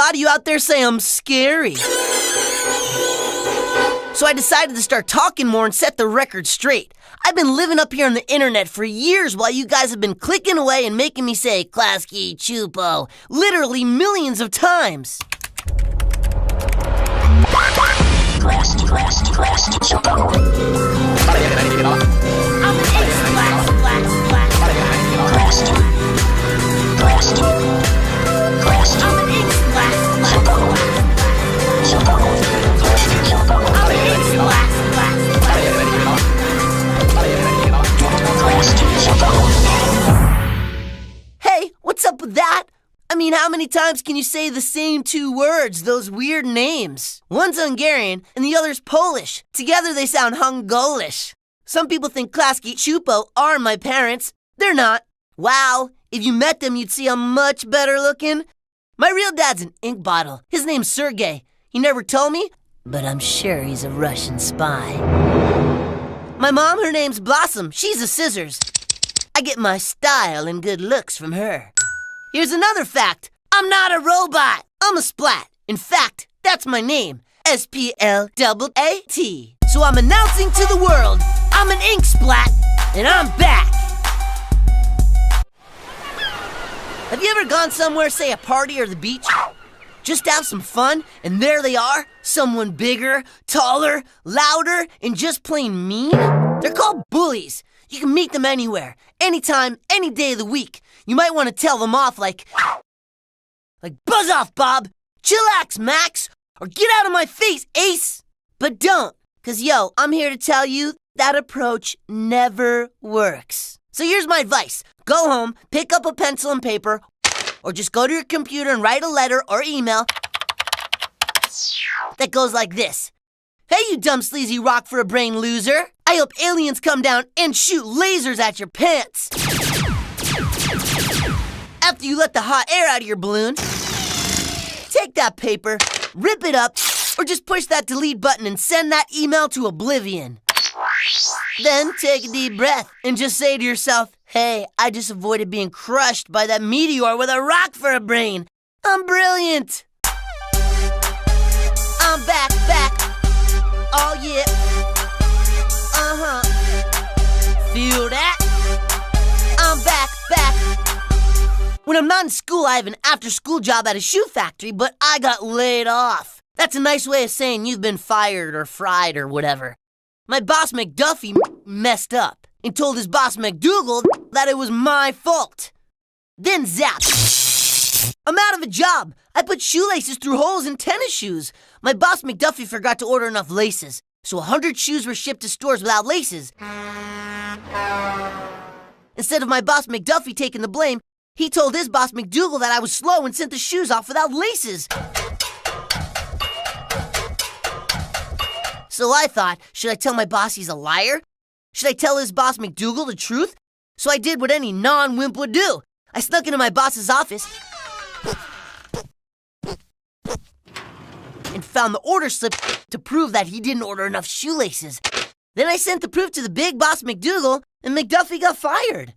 lot of you out there say I'm scary. So I decided to start talking more and set the record straight. I've been living up here on the internet for years while you guys have been clicking away and making me say Klasky Chupo literally millions of times. Hey, what's up with that? I mean, how many times can you say the same two words, those weird names? One's Hungarian and the other's Polish. Together they sound Hungolish. Some people think Klasky Chupo are my parents. They're not. Wow, if you met them, you'd see I'm much better looking. My real dad's an ink bottle. His name's Sergey. He never told me, but I'm sure he's a Russian spy. My mom, her name's Blossom. She's a scissors. I get my style and good looks from her. Here's another fact. I'm not a robot. I'm a splat. In fact, that's my name. SPLAAT. So I'm announcing to the world, I'm an ink splat, and I'm back. Have you ever gone somewhere, say a party or the beach, just to have some fun, and there they are, someone bigger, taller, louder, and just plain mean? They're called bullies. You can meet them anywhere, anytime, any day of the week. You might want to tell them off like buzz off, Bob, chillax, Max, or get out of my face, Ace. But don't, because I'm here to tell you that approach never works. So here's my advice. Go home, pick up a pencil and paper, or just go to your computer and write a letter or email that goes like this. Hey, you dumb sleazy rock for a brain loser. I hope aliens come down and shoot lasers at your pants. After you let the hot air out of your balloon, take that paper, rip it up, or just push that delete button and send that email to oblivion. Then take a deep breath and just say to yourself, hey, I just avoided being crushed by that meteor with a rock for a brain. I'm brilliant. I'm back. Oh yeah. Feel that? I'm back. When I'm not in school, I have an after-school job at a shoe factory, but I got laid off. That's a nice way of saying you've been fired or fried or whatever. My boss McDuffie messed up and told his boss McDougal that it was my fault. Then zap. I'm out of a job. I put shoelaces through holes in tennis shoes. My boss McDuffie forgot to order enough laces, so 100 shoes were shipped to stores without laces. Instead of my boss McDuffie taking the blame, he told his boss McDougal that I was slow and sent the shoes off without laces. So I thought, should I tell my boss he's a liar? Should I tell his boss McDougal the truth? So I did what any non-wimp would do. I snuck into my boss's office and found the order slip to prove that he didn't order enough shoelaces. Then I sent the proof to the big boss McDougal, and McDuffie got fired.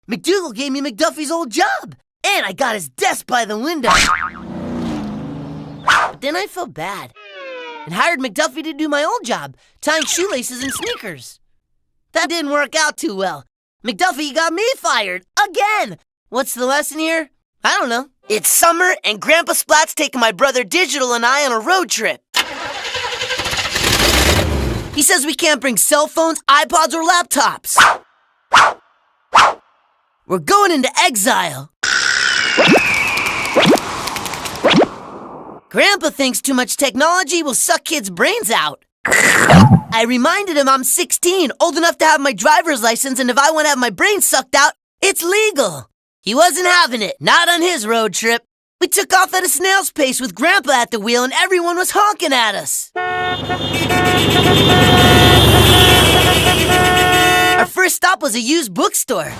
McDougal gave me McDuffie's old job, and I got his desk by the window. But then I felt bad and hired McDuffie to do my old job, tying shoelaces and sneakers. That didn't work out too well. McDuffie got me fired again. What's the lesson here? I don't know. It's summer, and Grandpa Splat's taking my brother Digital and I on a road trip. He says we can't bring cell phones, iPods, or laptops. We're going into exile. Grandpa thinks too much technology will suck kids' brains out. I reminded him I'm 16, old enough to have my driver's license, and if I want to have my brain sucked out, it's legal. He wasn't having it, not on his road trip. We took off at a snail's pace with Grandpa at the wheel, and everyone was honking at us. Our first stop was a used bookstore.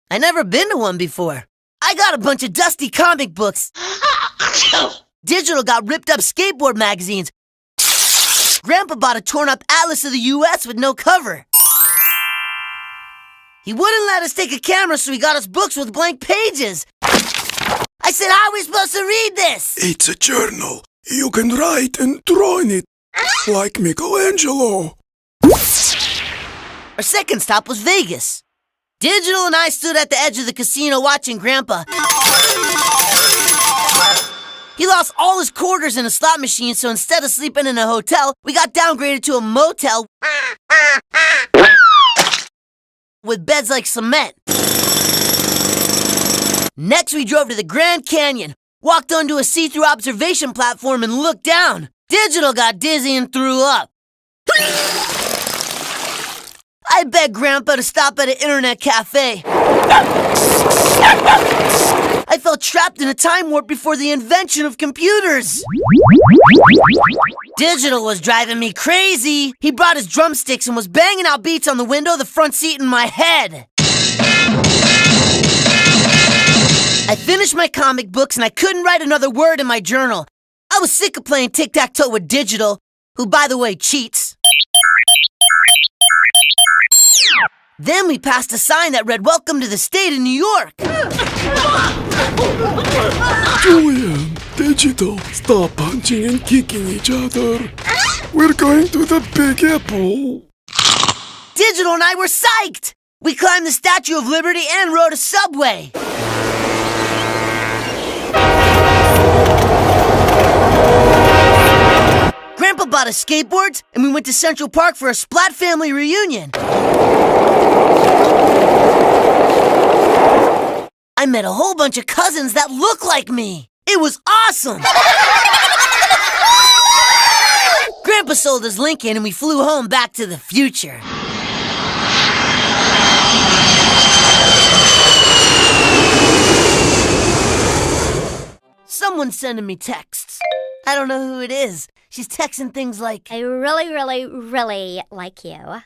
I never been to one before. I got a bunch of dusty comic books. Digital got ripped up skateboard magazines. Grandpa bought a torn up atlas of the U.S. with no cover. He wouldn't let us take a camera, so he got us books with blank pages. I I said, how are we supposed to read this? It's a journal. You can write and draw in it, like Michelangelo. Our second stop was Vegas. Digital and I stood at the edge of the casino watching Grandpa. He lost all his quarters in a slot machine, so instead of sleeping in a hotel, we got downgraded to a motel with beds like cement. Next, we drove to the Grand Canyon, walked onto a see-through observation platform, and looked down. Digital got dizzy and threw up. I begged Grandpa to stop at an internet cafe. I felt trapped in a time warp before the invention of computers. Digital was driving me crazy. He brought his drumsticks and was banging out beats on the window of the front seat in my head. I finished my comic books and I couldn't write another word in my journal. I was sick of playing tic-tac-toe with Digital, who, by the way, cheats. Then we passed a sign that read, "Welcome to the state of New York." Julian, Digital, stop punching and kicking each other. We're going to the Big Apple. Digital and I were psyched. We climbed the Statue of Liberty and rode a subway. Grandpa bought us skateboards, and we went to Central Park for a Splat family reunion. I met a whole bunch of cousins that look like me. It was awesome! Grandpa sold his Lincoln, and we flew home back to the future. Someone's sending me texts. I don't know who it is. She's texting things like, I really like you.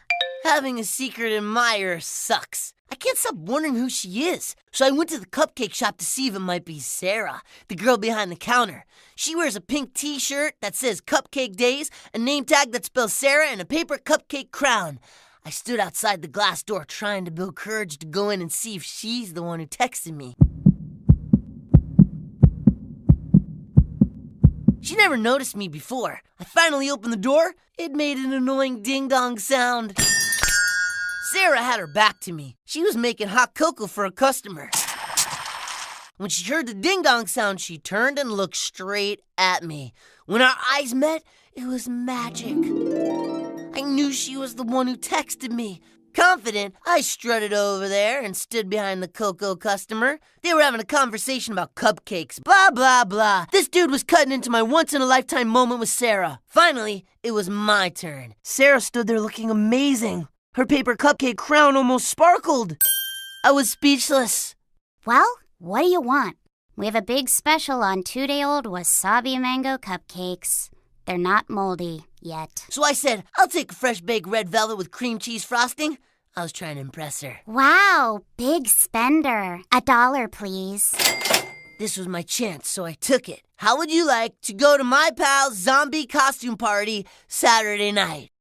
having a secret admirer sucks. I can't stop wondering who she is. So I went to the cupcake shop to see if it might be Sarah, the girl behind the counter. She wears a pink t-shirt that says Cupcake Days, a name tag that spells Sarah, and a paper cupcake crown. I stood outside the glass door trying to build courage to go in and see if she's the one who texted me. She never noticed me before. I finally opened the door. It made an annoying ding-dong sound. Sarah had her back to me. She was making hot cocoa for a customer. When she heard the ding-dong sound, she turned and looked straight at me. When our eyes met, it was magic. I knew she was the one who texted me. Confident, I strutted over there and stood behind the cocoa customer. They were having a conversation about cupcakes, blah, blah, blah. This dude was cutting into my once-in-a-lifetime moment with Sarah. Finally, it was my turn. Sarah stood there looking amazing. Her paper cupcake crown almost sparkled. I was speechless. Well, what do you want? We have a big special on 2-day-old wasabi mango cupcakes. They're not moldy yet. So I said, I'll take a fresh baked red velvet with cream cheese frosting. I was trying to impress her. Wow, big spender. $1, please. This was my chance, so I took it. How would you like to go to my pal's zombie costume party Saturday night?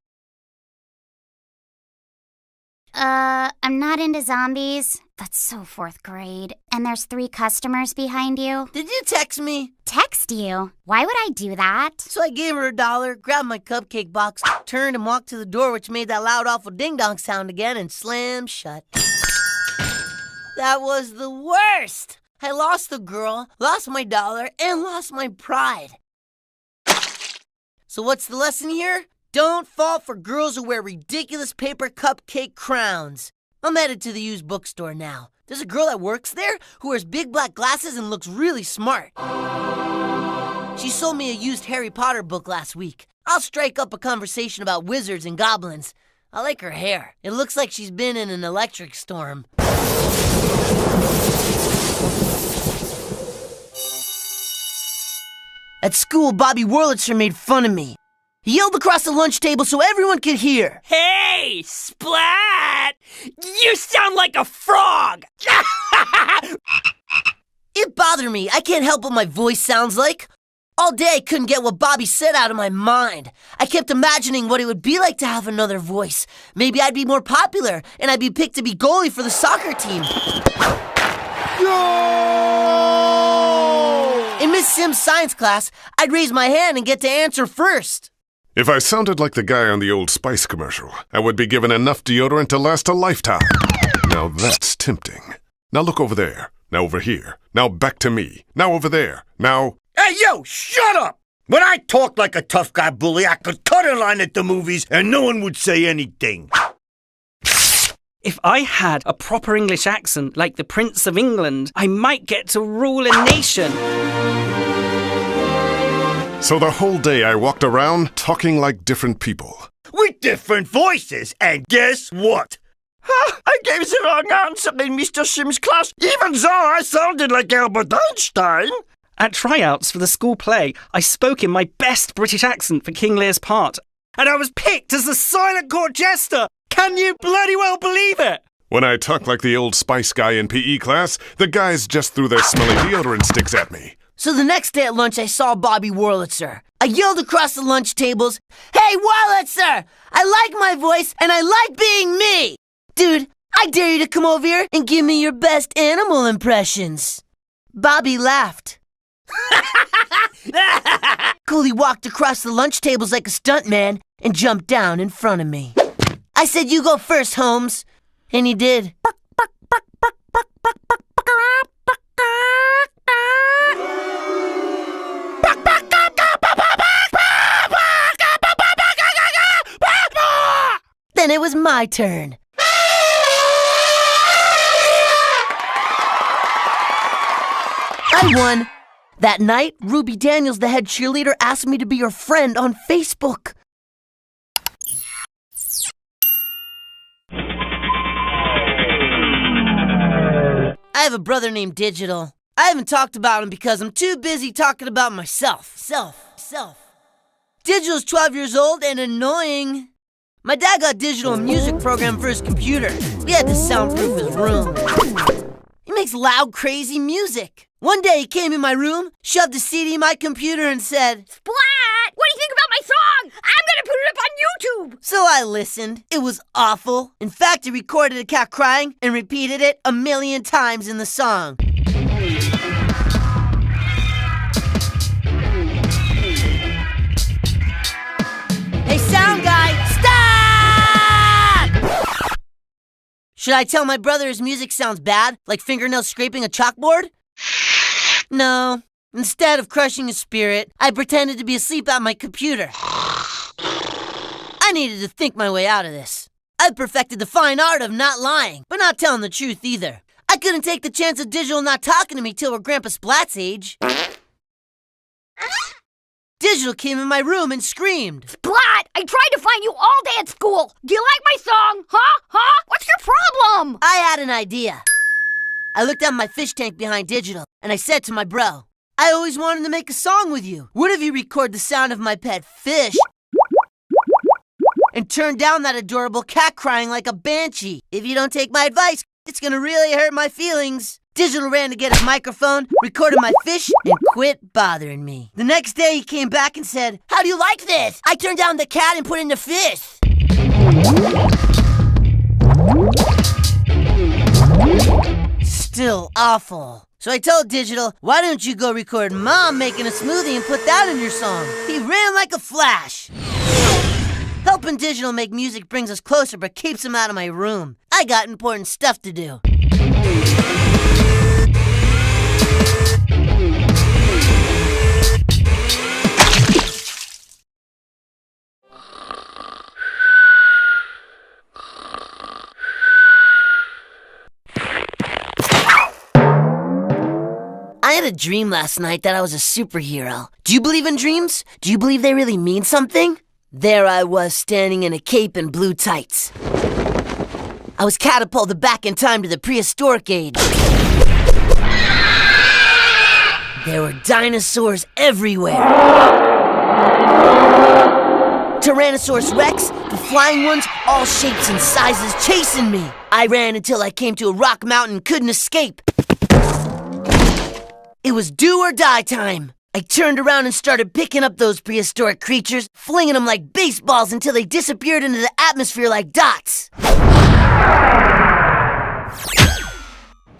I'm not into zombies. That's so 4th grade. And there's 3 customers behind you. Did you text me? Text you? Why would I do that? So I gave her $1, grabbed my cupcake box, turned and walked to the door, which made that loud, awful ding-dong sound again, and slammed shut. That was the worst! I lost the girl, lost my $1, and lost my pride. So what's the lesson here? Don't fall for girls who wear ridiculous paper cupcake crowns. I'm headed to the used bookstore now. There's a girl that works there who wears big black glasses and looks really smart. She sold me a used Harry Potter book last week. I'll strike up a conversation about wizards and goblins. I like her hair. It looks like she's been in an electric storm. At school, Bobby Wurlitzer made fun of me. He yelled across the lunch table so everyone could hear. Hey, Splat! You sound like a frog! It bothered me. I can't help what my voice sounds like. All day I couldn't get what Bobby said out of my mind. I kept imagining what it would be like to have another voice. Maybe I'd be more popular, and I'd be picked to be goalie for the soccer team. Yo! Sim science class, I'd raise my hand and get to answer first. If I sounded like the guy on the Old Spice commercial, I would be given enough deodorant to last a lifetime. Now that's tempting. Now look over there. Now over here. Now back to me. Now over there. Now... Hey, yo, shut up! When I talk like a tough guy bully, I could cut a line at the movies and no one would say anything. If I had a proper English accent like the Prince of England, I might get to rule a nation. So the whole day I walked around talking like different people. With different voices, and guess what? I gave the wrong answer in Mr. Sim's class, even though I sounded like Albert Einstein. At tryouts for the school play, I spoke in my best British accent for King Lear's part, and I was picked as the silent court jester. Can you bloody well believe it? When I talked like the Old Spice guy in PE class, the guys just threw their smelly deodorant sticks at me. So the next day at lunch, I saw Bobby Wurlitzer. I yelled across the lunch tables, "Hey, Wurlitzer! I like my voice, and I like being me! Dude, I dare you to come over here and give me your best animal impressions." Bobby laughed. Cooley walked across the lunch tables like a stuntman and jumped down in front of me. I said, "You go first, Holmes." And he did. Then it was my turn. I won. That night, Ruby Daniels, the head cheerleader, asked me to be her friend on Facebook. I have a brother named Digital. I haven't talked about him because I'm too busy talking about myself. Digital's 12 years old and annoying. My dad got Digital a music program for his computer. We had to soundproof his room. He makes loud, crazy music. One day he came in my room, shoved a CD in my computer and said, "Splat! What do you think about my song? I'm gonna put it up on YouTube!" So I listened. It was awful. In fact, he recorded a cat crying and repeated it 1,000,000 times in the song. Hey, sound guy, stop! Should I tell my brother his music sounds bad, like fingernails scraping a chalkboard? No. Instead of crushing his spirit, I pretended to be asleep at my computer. I needed to think my way out of this. I'd perfected the fine art of not lying, but not telling the truth either. I couldn't take the chance of Digital not talking to me till we're Grandpa Splat's age. Digital came in my room and screamed, "Splat! I tried to find you all day at school! Do you like my song? Huh? What's your problem?" I had an idea. I looked at my fish tank behind Digital, and I said to my bro, "I always wanted to make a song with you. What if you record the sound of my pet fish and turn down that adorable cat crying like a banshee? If you don't take my advice, it's gonna really hurt my feelings." Digital ran to get his microphone, recorded my fish, and quit bothering me. The next day he came back and said, "How do you like this? I turned down the cat and put in the fish." Still awful. So I told Digital, "Why don't you go record Mom making a smoothie and put that in your song?" He ran like a flash. Helping Digital make music brings us closer but keeps him out of my room. I got important stuff to do. I had a dream last night that I was a superhero. Do you believe in dreams? Do you believe they really mean something? There I was, standing in a cape and blue tights. I was catapulted back in time to the prehistoric age. There were dinosaurs everywhere. Tyrannosaurus Rex, the flying ones, all shapes and sizes, chasing me. I ran until I came to a rock mountain and couldn't escape. It was do or die time. I turned around and started picking up those prehistoric creatures, flinging them like baseballs until they disappeared into the atmosphere like dots.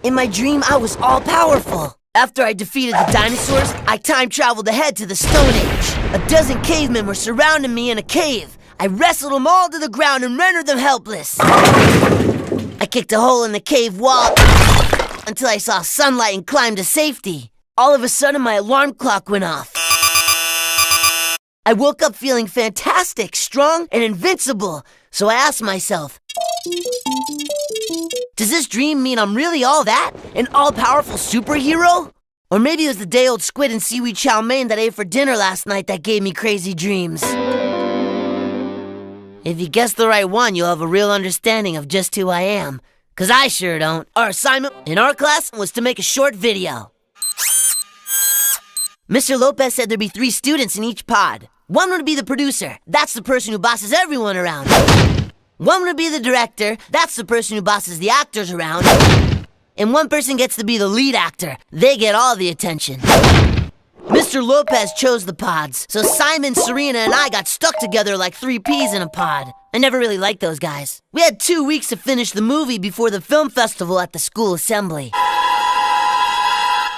In my dream, I was all-powerful. After I defeated the dinosaurs, I time traveled ahead to the Stone Age. A dozen cavemen were surrounding me in a cave. I wrestled them all to the ground and rendered them helpless. I kicked a hole in the cave wall until I saw sunlight and climbed to safety. All of a sudden, my alarm clock went off. I woke up feeling fantastic, strong, and invincible. So I asked myself, does this dream mean I'm really all that? An all-powerful superhero? Or maybe it was the day-old squid and seaweed chow mein that I ate for dinner last night that gave me crazy dreams. If you guess the right one, you'll have a real understanding of just who I am. 'Cause I sure don't. Our assignment in our class was to make a short video. Mr. Lopez said there'd be 3 students in each pod. One would be the producer. That's the person who bosses everyone around. One would be the director. That's the person who bosses the actors around. And one person gets to be the lead actor. They get all the attention. Mr. Lopez chose the pods, so Simon, Serena, and I got stuck together like 3 peas in a pod. I never really liked those guys. We had 2 weeks to finish the movie before the film festival at the school assembly.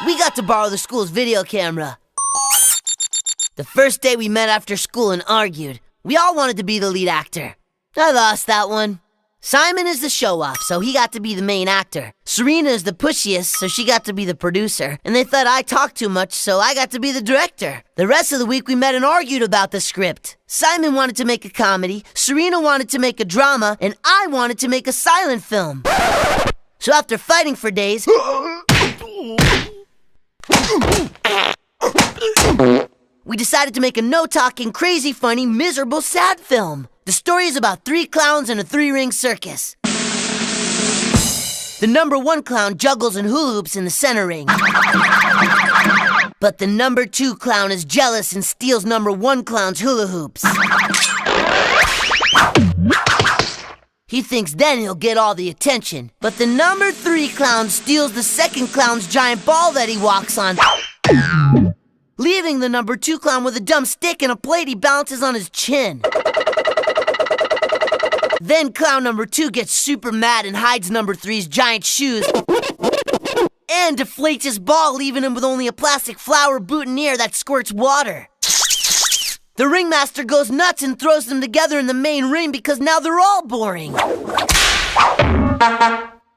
We got to borrow the school's video camera. The first day we met after school and argued. We all wanted to be the lead actor. I lost that one. Simon is the show-off, so he got to be the main actor. Serena is the pushiest, so she got to be the producer. And they thought I talked too much, so I got to be the director. The rest of the week we met and argued about the script. Simon wanted to make a comedy, Serena wanted to make a drama, and I wanted to make a silent film. So after fighting for days, we decided to make a no-talking, crazy, funny, miserable, sad film. The story is about 3 clowns in a 3-ring circus. The number 1 clown juggles and hula hoops in the center ring. But the number 2 clown is jealous and steals number 1 clown's hula hoops. He thinks then he'll get all the attention. But the number 3 clown steals the 2nd clown's giant ball that he walks on, leaving the number 2 clown with a dumb stick and a plate he balances on his chin. Then clown number 2 gets super mad and hides number 3's giant shoes and deflates his ball, leaving him with only a plastic flower boutonniere that squirts water. The ringmaster goes nuts and throws them together in the main ring because now they're all boring.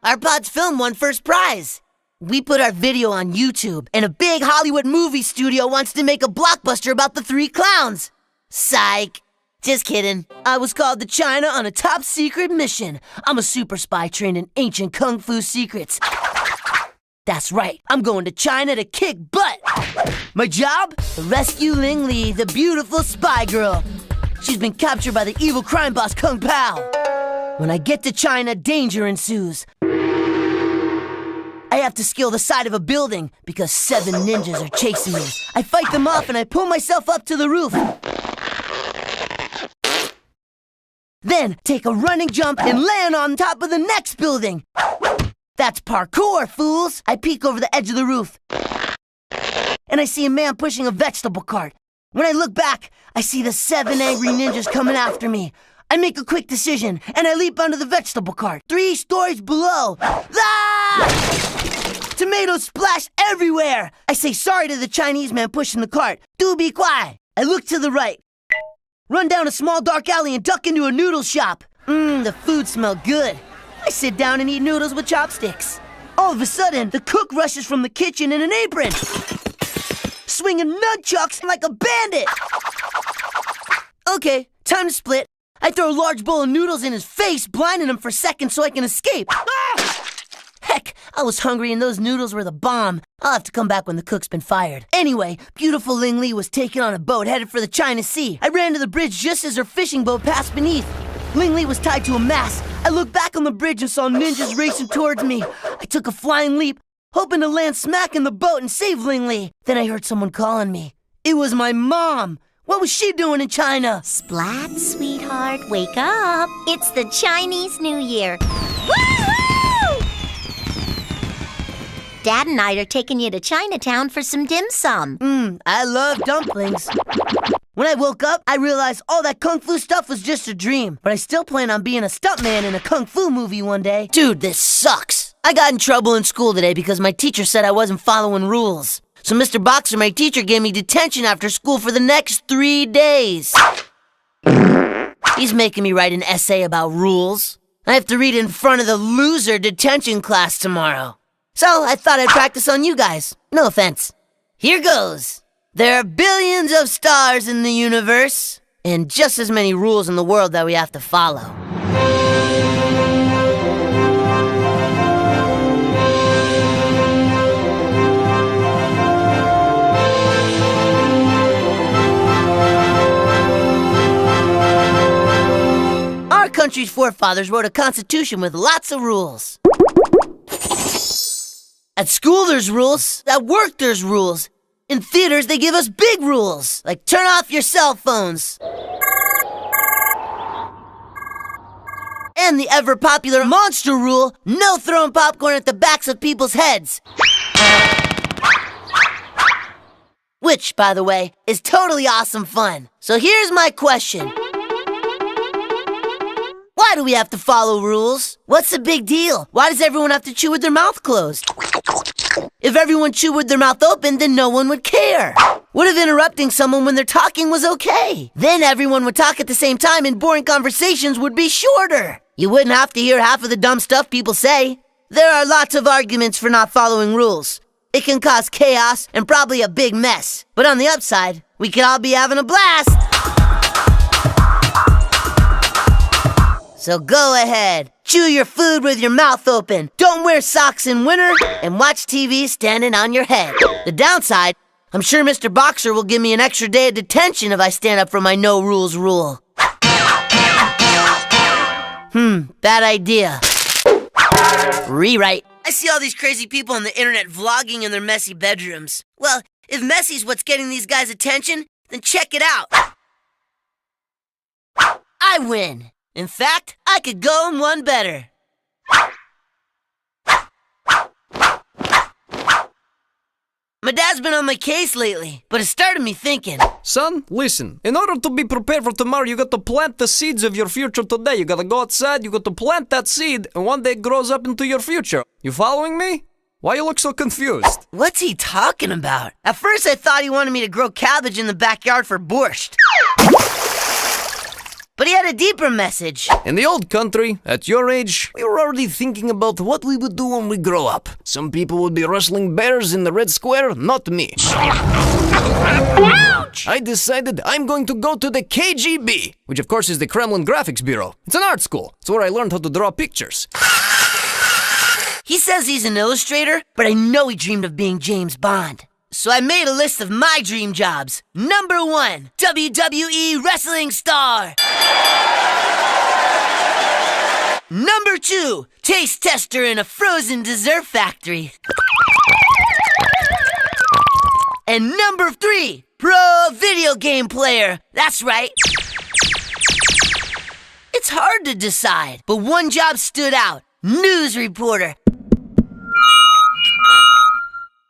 Our pod's film won first prize. We put our video on YouTube, and a big Hollywood movie studio wants to make a blockbuster about the 3 clowns. Psych. Just kidding. I was called to China on a top secret mission. I'm a super spy trained in ancient kung fu secrets. That's right. I'm going to China to kick butt. My job? Rescue Ling Li, the beautiful spy girl. She's been captured by the evil crime boss Kung Pao. When I get to China, danger ensues. I have to scale the side of a building because 7 ninjas are chasing me. I fight them off and I pull myself up to the roof. Then take a running jump and land on top of the next building. That's parkour, fools! I peek over the edge of the roof, and I see a man pushing a vegetable cart. When I look back, I see the 7 angry ninjas coming after me. I make a quick decision, and I leap under the vegetable cart. 3 stories below. Ah! Tomatoes splash everywhere. I say sorry to the Chinese man pushing the cart. Do be quiet. I look to the right, run down a small dark alley and duck into a noodle shop. The food smelled good. I sit down and eat noodles with chopsticks. All of a sudden, the cook rushes from the kitchen in an apron, swinging nunchucks like a bandit. Okay, time to split. I throw a large bowl of noodles in his face, blinding him for seconds so I can escape. Ah! Heck, I was hungry and those noodles were the bomb. I'll have to come back when the cook's been fired. Anyway, beautiful Ling Li was taken on a boat headed for the China Sea. I ran to the bridge just as her fishing boat passed beneath. Ling Li was tied to a mast. I looked back on the bridge and saw ninjas racing towards me. I took a flying leap, hoping to land smack in the boat and save Ling Li. Then I heard someone calling me. It was my mom. What was she doing in China? Splat, sweetheart, wake up. It's the Chinese New Year. Woo-hoo! Dad and I are taking you to Chinatown for some dim sum. I love dumplings. When I woke up, I realized all that kung fu stuff was just a dream. But I still plan on being a stuntman in a kung fu movie one day. Dude, this sucks. I got in trouble in school today because my teacher said I wasn't following rules. So Mr. Boxer, my teacher, gave me detention after school for the next 3 days. He's making me write an essay about rules. I have to read in front of the loser detention class tomorrow. So I thought I'd practice on you guys. No offense. Here goes. There are billions of stars in the universe, and just as many rules in the world that we have to follow. Our country's forefathers wrote a constitution with lots of rules. At school, there's rules. At work, there's rules. In theaters, they give us big rules, like turn off your cell phones. And the ever-popular monster rule, no throwing popcorn at the backs of people's heads. Which, by the way, is totally awesome fun. So here's my question. Why do we have to follow rules? What's the big deal? Why does everyone have to chew with their mouth closed? If everyone chewed with their mouth open, then no one would care. What if interrupting someone when they're talking was okay? Then everyone would talk at the same time and boring conversations would be shorter. You wouldn't have to hear half of the dumb stuff people say. There are lots of arguments for not following rules. It can cause chaos and probably a big mess. But on the upside, we could all be having a blast. So go ahead, chew your food with your mouth open, don't wear socks in winter, and watch TV standing on your head. The downside, I'm sure Mr. Boxer will give me an extra day of detention if I stand up for my no rules rule. Bad idea. Rewrite. I see all these crazy people on the internet vlogging in their messy bedrooms. Well, if messy's what's getting these guys' attention, then check it out. I win. In fact, I could go in one better. My dad's been on my case lately, but it started me thinking. Son, listen. In order to be prepared for tomorrow, you got to plant the seeds of your future today. You gotta go outside, you got to plant that seed, and one day it grows up into your future. You following me? Why you look so confused? What's he talking about? At first I thought he wanted me to grow cabbage in the backyard for borscht. But he had a deeper message. In the old country, at your age, we were already thinking about what we would do when we grow up. Some people would be wrestling bears in the Red Square, not me. Ouch! I decided I'm going to go to the KGB, which of course is the Kremlin Graphics Bureau. It's an art school. It's where I learned how to draw pictures. He says he's an illustrator, but I know he dreamed of being James Bond. So I made a list of my dream jobs. Number 1, WWE wrestling star. Number 2, taste tester in a frozen dessert factory. And number 3, pro video game player. That's right. It's hard to decide, but one job stood out. News reporter.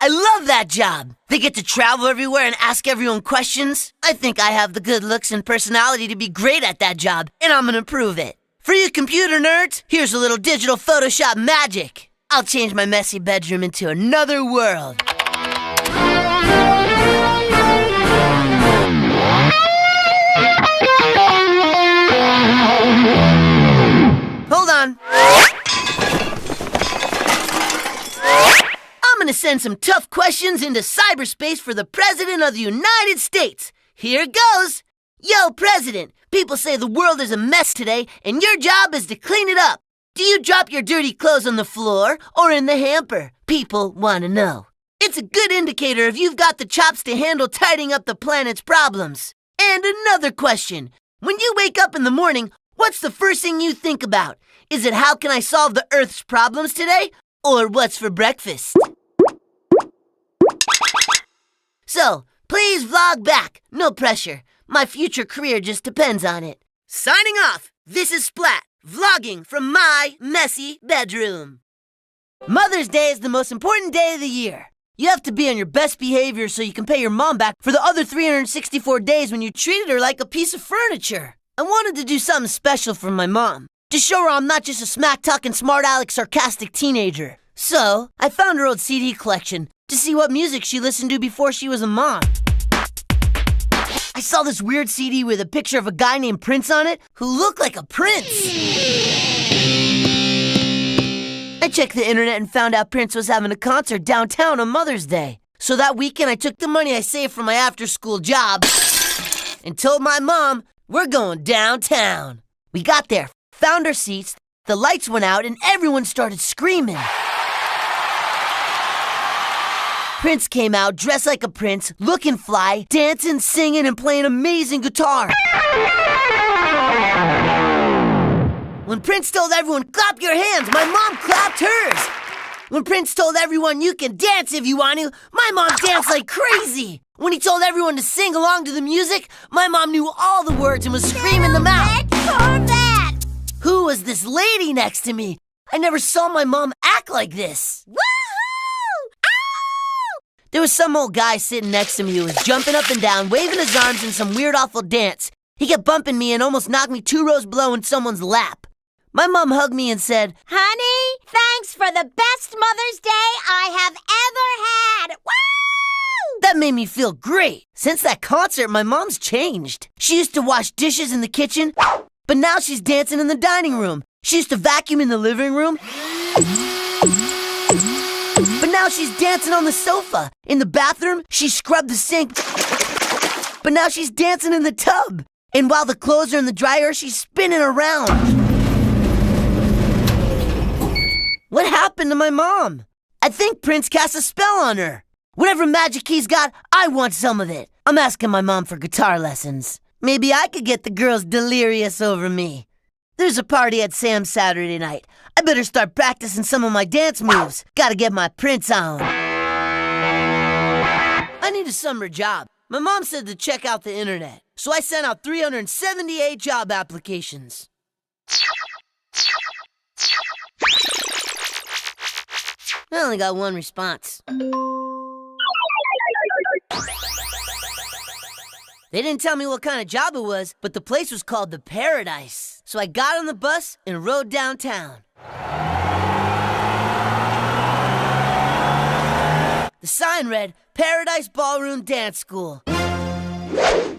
I love that job. They get to travel everywhere and ask everyone questions. I think I have the good looks and personality to be great at that job, and I'm gonna prove it. For you computer nerds, here's a little digital Photoshop magic. I'll change my messy bedroom into another world. Hold on. I'm gonna send some tough questions into cyberspace for the President of the United States. Here goes. Yo, President, people say the world is a mess today, and your job is to clean it up. Do you drop your dirty clothes on the floor or in the hamper? People want to know. It's a good indicator if you've got the chops to handle tidying up the planet's problems. And another question. When you wake up in the morning, what's the first thing you think about? Is it how can I solve the Earth's problems today? Or what's for breakfast? So, please vlog back. No pressure. My future career just depends on it. Signing off. This is Splat, vlogging from my messy bedroom. Mother's Day is the most important day of the year. You have to be on your best behavior so you can pay your mom back for the other 364 days when you treated her like a piece of furniture. I wanted to do something special for my mom, to show her I'm not just a smack-talking, smart-aleck, sarcastic teenager. So, I found her old CD collection to see what music she listened to before she was a mom. I saw this weird CD with a picture of a guy named Prince on it who looked like a prince. I checked the internet and found out Prince was having a concert downtown on Mother's Day. So that weekend I took the money I saved from my after-school job and told my mom, we're going downtown. We got there, found our seats, the lights went out, and everyone started screaming. Prince came out dressed like a prince, looking fly, dancing, singing, and playing amazing guitar. When Prince told everyone, clap your hands, my mom clapped hers. When Prince told everyone, you can dance if you want to, my mom danced like crazy. When he told everyone to sing along to the music, my mom knew all the words and was screaming them out. that! Who was this lady next to me? I never saw my mom act like this. Woohoo! Ow! There was some old guy sitting next to me who was jumping up and down, waving his arms in some weird, awful dance. He kept bumping me and almost knocked me 2 rows below in someone's lap. My mom hugged me and said, Honey, thanks for the best Mother's Day I have ever had. Woo! That made me feel great. Since that concert, my mom's changed. She used to wash dishes in the kitchen, but now she's dancing in the dining room. She used to vacuum in the living room, but now she's dancing on the sofa. In the bathroom, she scrubbed the sink, but now she's dancing in the tub. And while the clothes are in the dryer, she's spinning around. What happened to my mom? I think Prince cast a spell on her. Whatever magic he's got, I want some of it. I'm asking my mom for guitar lessons. Maybe I could get the girls delirious over me. There's a party at Sam's Saturday night. I better start practicing some of my dance moves. Gotta get my Prince on. I need a summer job. My mom said to check out the internet, so I sent out 378 job applications. I only got 1 response. They didn't tell me what kind of job it was, but the place was called the Paradise. So I got on the bus and rode downtown. The sign read, Paradise Ballroom Dance School. I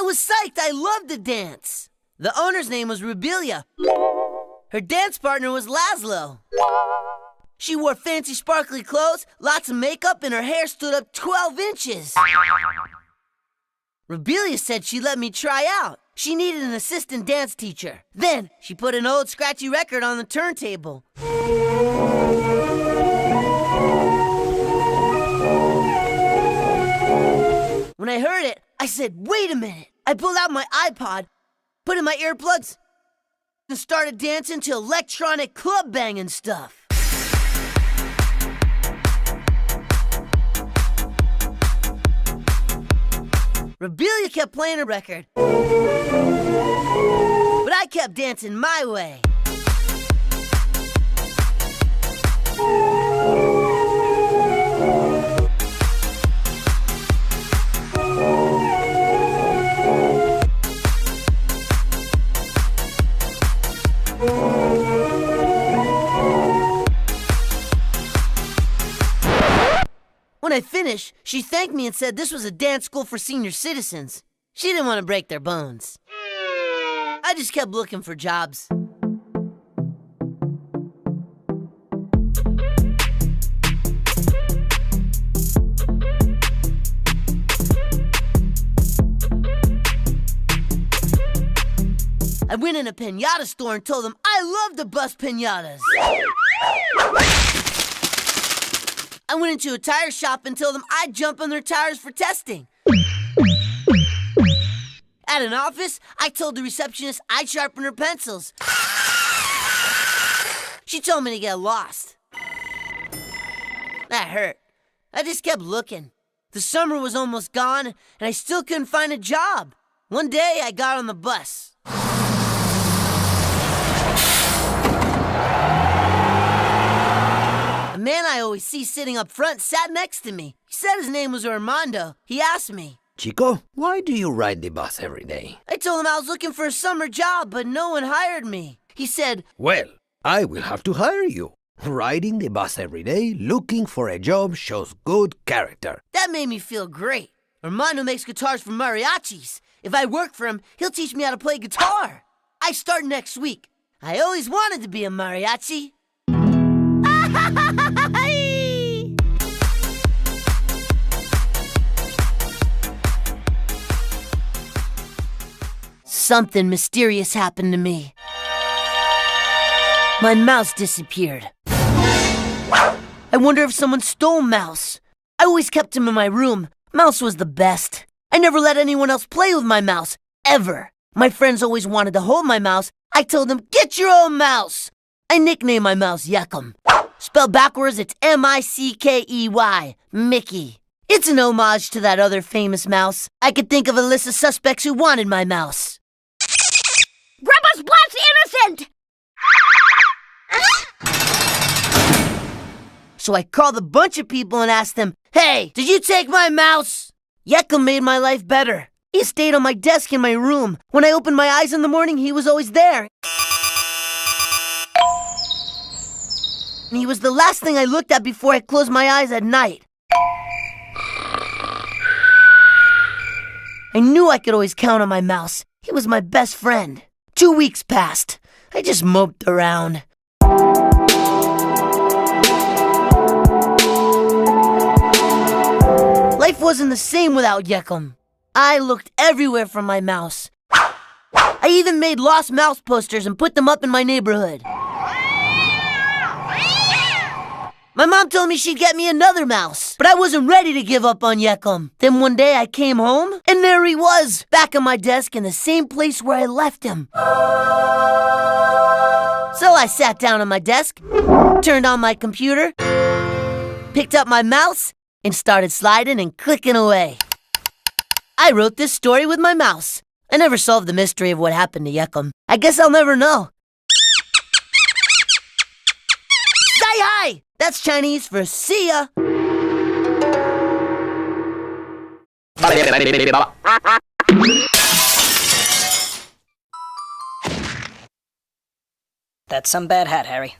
was psyched. I loved to dance. The owner's name was Rubelia. Her dance partner was Laszlo. She wore fancy sparkly clothes, lots of makeup, and her hair stood up 12 inches. Rubelia said she'd let me try out. She needed an assistant dance teacher. Then she put an old scratchy record on the turntable. When I heard it, I said, wait a minute. I pulled out my iPod, put in my earplugs, and started dancing to electronic club banging stuff. Rubelia kept playing a record, but I kept dancing my way. When I finished, she thanked me and said this was a dance school for senior citizens. She didn't want to break their bones. I just kept looking for jobs. I went in a piñata store and told them I love to bust piñatas. I went into a tire shop and told them I'd jump on their tires for testing. At an office, I told the receptionist I'd sharpen her pencils. She told me to get lost. That hurt. I just kept looking. The summer was almost gone, and I still couldn't find a job. One day, I got on the bus. A man I always see sitting up front sat next to me. He said his name was Armando. He asked me, Chico, why do you ride the bus every day? I told him I was looking for a summer job, but no one hired me. He said, Well, I will have to hire you. Riding the bus every day, looking for a job shows good character. That made me feel great. Armando makes guitars for mariachis. If I work for him, he'll teach me how to play guitar. I start next week. I always wanted to be a mariachi. Something mysterious happened to me. My mouse disappeared. I wonder if someone stole Mouse. I always kept him in my room. Mouse was the best. I never let anyone else play with my mouse, ever. My friends always wanted to hold my mouse. I told them, get your own mouse. I nicknamed my mouse Yeckum. Spelled backwards, it's M-I-C-K-E-Y, Mickey. It's an homage to that other famous mouse. I could think of a list of suspects who wanted my mouse. Grandpa's Blood's innocent! So I called a bunch of people and asked them, hey, did you take my mouse? Yeckum made my life better. He stayed on my desk in my room. When I opened my eyes in the morning, he was always there. And he was the last thing I looked at before I closed my eyes at night. I knew I could always count on my mouse. He was my best friend. 2 weeks passed. I just moped around. Life wasn't the same without Yeckum. I looked everywhere for my mouse. I even made lost mouse posters and put them up in my neighborhood. My mom told me she'd get me another mouse, but I wasn't ready to give up on Yeckum. Then one day I came home, and there he was, back on my desk in the same place where I left him. So I sat down on my desk, turned on my computer, picked up my mouse, and started sliding and clicking away. I wrote this story with my mouse. I never solved the mystery of what happened to Yeckum. I guess I'll never know. Say hi! That's Chinese for see ya. That's some bad hat, Harry.